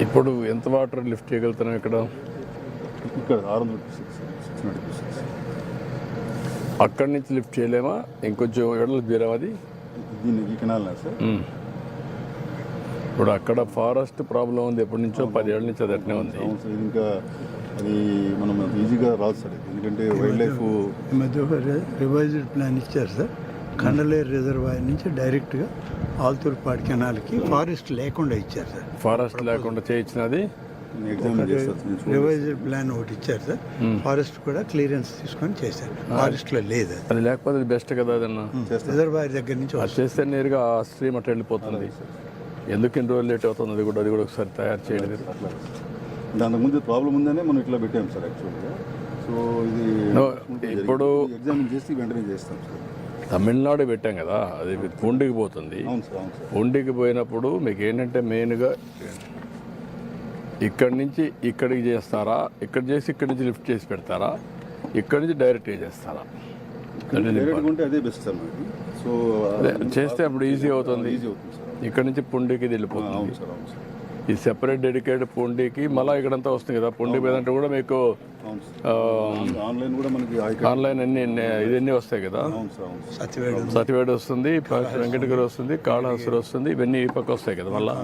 ఇప్పుడు ఎంత water lift చేయగలుగుతున్నాం ఇక్కడ? ఇక్కడ 600 అక్కడి నుంచి లిఫ్ట్ చేయలేమా? ఇంకొంచెం ఎడలు తీరాం అది. దీన్ని ఈ కెనాల్ సార్. ఇప్పుడు అక్కడ ఫారెస్ట్ ప్రాబ్లం ఉంది, ఎప్పటి నుంచో 10 ఏళ్ళ నుంచి అది అట్నే ఉంది. అవును సార్, ఇది ఇంకా అది మనం ఈజీగా రాదు సార్, ఎందుకంటే వైల్డ్ లైఫ్. ఈ మధ్య ఒక రివైజ్డ్ ప్లాన్ ఇచ్చారు సార్. కండలేరు రిజర్వాయర్ నుంచి డైరెక్ట్గా ఆల్తూర్పాడు కెనాల్కి ఫారెస్ట్ లేకుండా ఇచ్చారు సార్. ఫారెస్ట్ లేకుండా చేయించినది ఎగ్జామిన్ చేస్తారు. రివైజ్డ్ ప్లాన్ ఒకటి ఇచ్చారు సార్. ఫారెస్ట్ కూడా క్లియరెన్స్ తీసుకొని చేశారు. ఫారెస్ట్లో లేదు అది లేకపోతే అది బెస్ట్ కదా. అదన్నా రిజర్వాయర్ దగ్గర నుంచి అది చేస్తే నేరుగా ఆ స్ట్రీమ్ అట్లా వెళ్ళిపోతుంది. ఎందుకు ఇన్ని రోజులు లేట్ అవుతుంది? అది కూడా ఒకసారి తయారు చేయండి. దానికి ముందు ప్రాబ్లం ఉందనే మనం ఇట్లా పెట్టాం సార్ యాక్చువల్గా. సో ఇది ఇప్పుడు ఎగ్జామిన్ చేసి వెంటనే చేస్తాం సార్. తమిళనాడు పెట్టాం కదా, అది పూండికి పోతుంది. అవును సార్, అవును సార్. పూండికి పోయినప్పుడు మీకు ఏంటంటే మెయిన్గా ఇక్కడి నుంచి ఇక్కడికి చేస్తారా, ఇక్కడ చేసి ఇక్కడి నుంచి లిఫ్ట్ చేసి పెడతారా, ఇక్కడి నుంచి డైరెక్ట్గా చేస్తారా? డైరెక్ట్గా ఉంటే అదే బెస్ట్ సార్ మనకి. సో చేస్తే అప్పుడు ఈజీ అవుతుంది. ఈజీ అవుతుంది సార్. ఇక్కడ నుంచి పుండికి వెళ్ళిపోతుంది. అవును సార్, అవును సార్. ఈ సెపరేట్ డెడికేటెడ్ పుండికి మళ్ళీ ఇక్కడంతా వస్తుంది కదా. పుండి మీద కూడా మీకు ఆన్లైన్ కూడా మనకి ఆన్లైన్ ఇవన్నీ వస్తాయి కదా. అవును సార్, అవును సార్. సత్యవేడు సతివేడు వస్తుంది, వెంకటగిరి వస్తుంది, కాళహస్తి వస్తుంది, ఇవన్నీ ఈ పక్క వస్తాయి కదా మళ్ళీ.